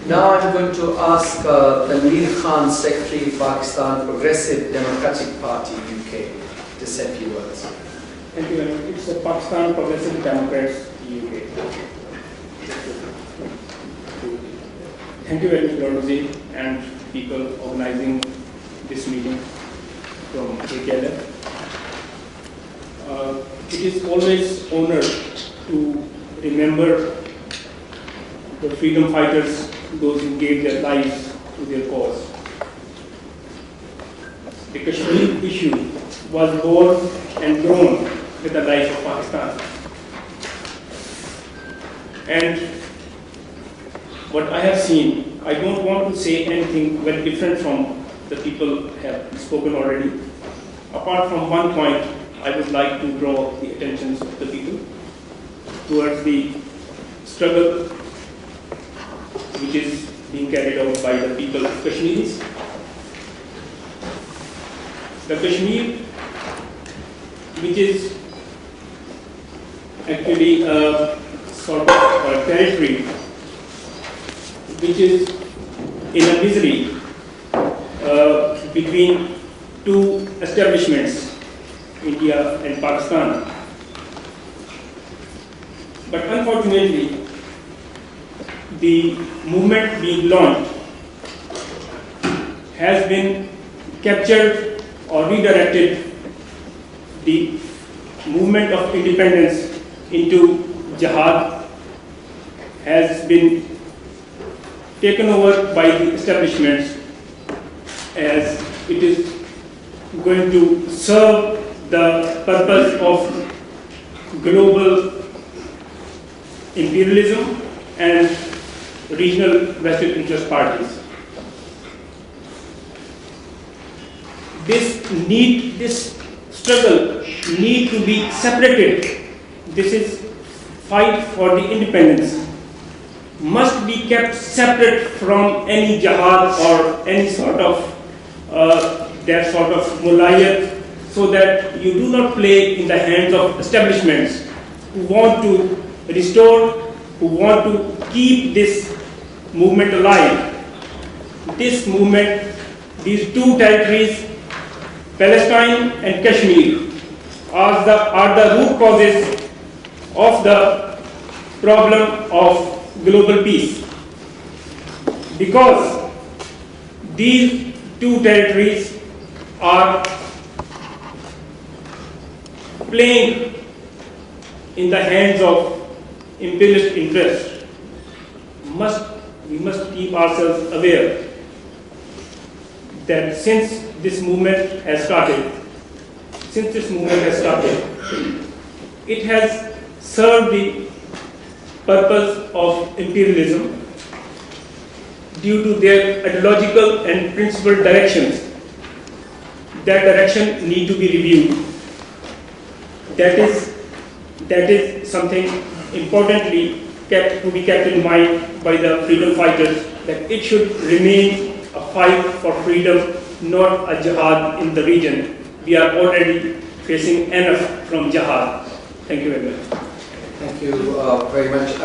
Now I'm going to ask Tanveer Khan, Secretary, Pakistan Progressive Democratic Party, UK, to say a few words. Thank you very much. It's the Pakistan Progressive Democrats, UK. Thank you very much, Dr. Z, and people organizing this meeting from JKLF. It is always an honor to remember the freedom fighters, those who gave their lives to their cause. The Kashmir issue was born and grown with the life of Pakistan. And what I have seen, I don't want to say anything very different from the people have spoken already. Apart from one point, I would like to draw the attention of the people towards the struggle which is being carried out by the people of Kashmiris. The Kashmir, which is actually a sort of a territory which is in a misery between two establishments, India and Pakistan. But unfortunately, the movement being launched has been captured or redirected the movement of independence into jihad, has been taken over by the establishments as it is going to serve the purpose of global imperialism and regional vested interest parties. This struggle need to be separated. This is fight for the independence must be kept separate from any jihad or any sort of that sort of mulayat, so that you do not play in the hands of establishments who want to restore, who want to keep this movement alive. This movement, these two territories, Palestine and Kashmir, are the root causes of the problem of global peace. Because these two territories are playing in the hands of imperialist interests, we must keep ourselves aware that since this movement has started, it has served the purpose of imperialism due to their ideological and principled directions. That direction need to be reviewed. That is something importantly to be kept in mind by the freedom fighters, that it should remain a fight for freedom, not a jihad in the region. We are already facing enough from jihad. Thank you very much. Thank you very much.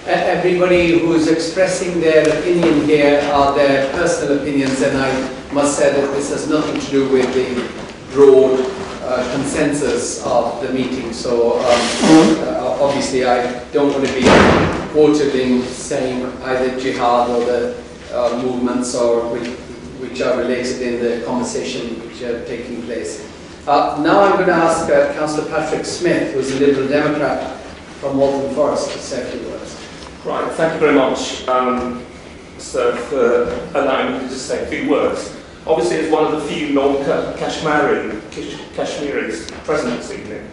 Everybody who is expressing their opinion here are their personal opinions, and I must say that this has nothing to do with the broad consensus of the meeting. So obviously I don't want to be quoted in saying either jihad or the movements or which are related in the conversation which are taking place. Now I'm going to ask Councillor Patrick Smith, who is a Liberal Democrat from Waltham Forest, to say a few words. Right, thank you very much, sir, for allowing me to just say a few words. Obviously, as one of the few Kashmiris present this evening,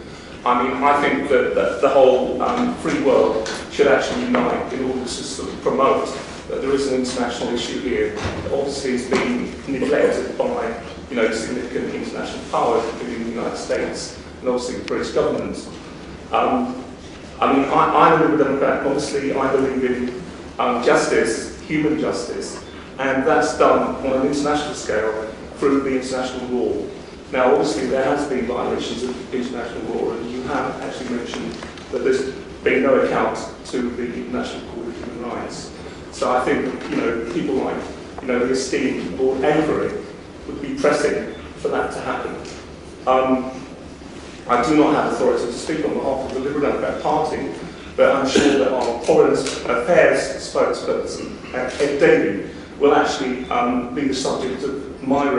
I mean, I think that the whole free world should actually unite in order to sort of promote that there is an international issue here that obviously is being neglected by, you know, significant international powers, including the United States and obviously the British government. I mean, I'm a Liberal Democrat. Obviously, I believe in justice, human justice, and that's done on an international scale through the international law. Now, obviously, there has been violations of international law, and you have actually mentioned that there's been no account to the International Court of Human Rights. So So I think, people like, the esteemed Lord Avery would be pressing for that to happen. I do not have authority to speak on behalf of the Liberal Democrat Party, but I'm sure that our Foreign Affairs spokesperson, Ed Davey, will actually be the subject of my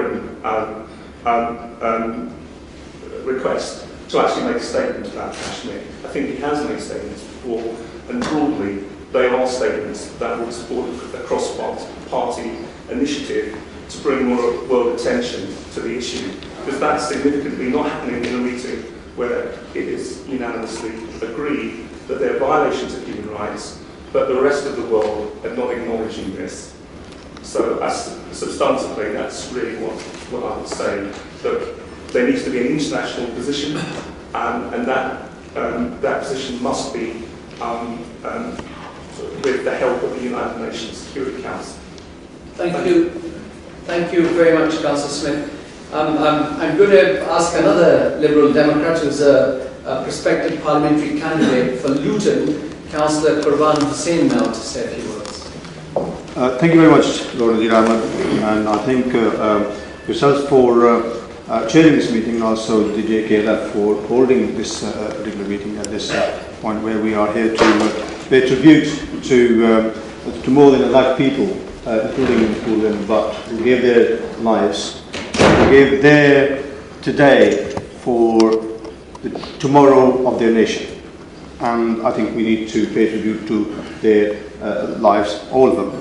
request to actually make a statement about Kashmir. I think he has made statements before, and broadly, they are statements that would support a cross-party initiative to bring more world attention to the issue, because that's significantly not happening in a meeting where it is unanimously agreed that there are violations of human rights, but the rest of the world are not acknowledging this. So substantively, that's really what I would say, that there needs to be an international position, and that position must be with the help of the United Nations Security Council. Thank you. Thank you very much, Councillor Smith. I'm going to ask another Liberal Democrat who's a prospective parliamentary candidate for Luton, Councillor Qurban Hussain, now to say a few words. Thank you very much, Lord Nazir Ahmed, and I thank yourselves for chairing this meeting, and also the JKLF for holding this particular meeting at this point where we are here to pay tribute to more than 1 lakh people, including Pool and Butt, who gave their lives, who gave their today for the tomorrow of their nation. And I think we need to pay tribute to their lives, all of them.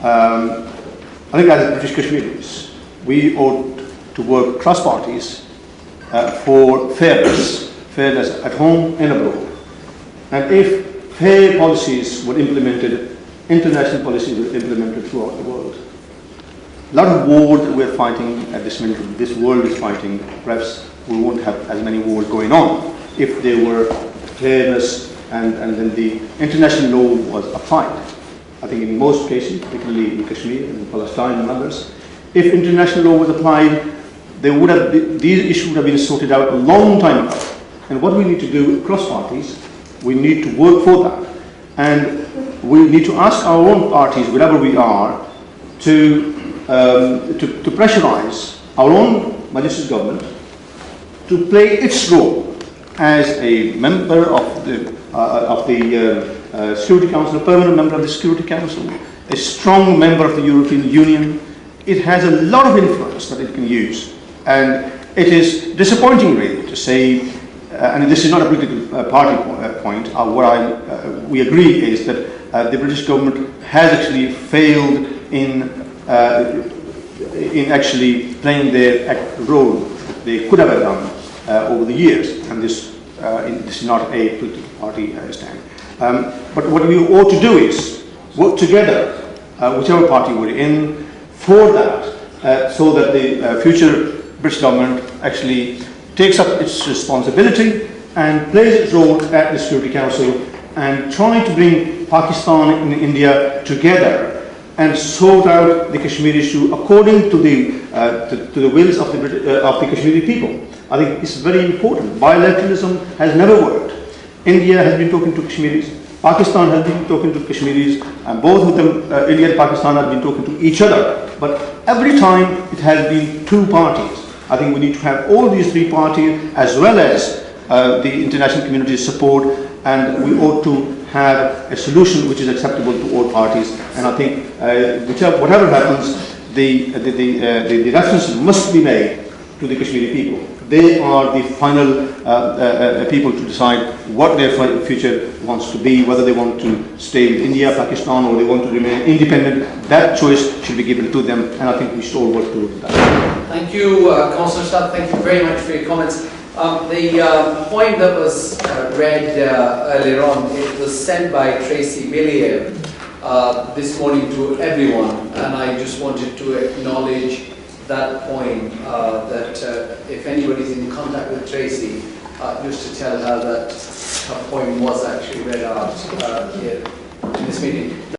I think as British Kashmiris, we ought to work cross parties for fairness at home and abroad. And if fair policies were implemented, international policies were implemented throughout the world, a lot of wars that we're fighting at this minute, this world is fighting, perhaps we won't have as many wars going on if there were fairness and then the international law was applied. I think in most cases, particularly in Kashmir and in Palestine and others, if international law was applied, these issues would have been sorted out a long time ago. And what we need to do across parties, we need to work for that. And we need to ask our own parties, wherever we are, to pressurize our own Majesty's government to play its role as a member of the Security Council, a permanent member of the Security Council, a strong member of the European Union. It has a lot of influence that it can use. And it is disappointing, really, to say, and this is not a political party point, we agree is that the British government has actually failed in actually playing their role that they could have done over the years, and this is not a political party stand. But what we ought to do is work together, whichever party we're in, for that, so that the future British government actually takes up its responsibility and plays its role at the Security Council and try to bring Pakistan and India together and sort out the Kashmir issue according to the wills of the Kashmiri people. I think it's very important. Bilateralism has never worked. India has been talking to Kashmiris, Pakistan has been talking to Kashmiris, and both of them, India and Pakistan, have been talking to each other. But every time it has been two parties. I think we need to have all these three parties as well as the international community's support, and we ought to have a solution which is acceptable to all parties. And I think whatever happens, the reference must be made to the Kashmiri people. They are the final people to decide what their future wants to be, whether they want to stay with India, Pakistan, or they want to remain independent. That choice should be given to them, and I think we should all work towards that. Thank you, Councillor Shah. Thank you very much for your comments. The point that was read earlier on, it was sent by Tracy Villiers this morning to everyone, and I just wanted to acknowledge that point, that if anybody's in contact with Tracy, just to tell her that her point was actually read out here in this meeting.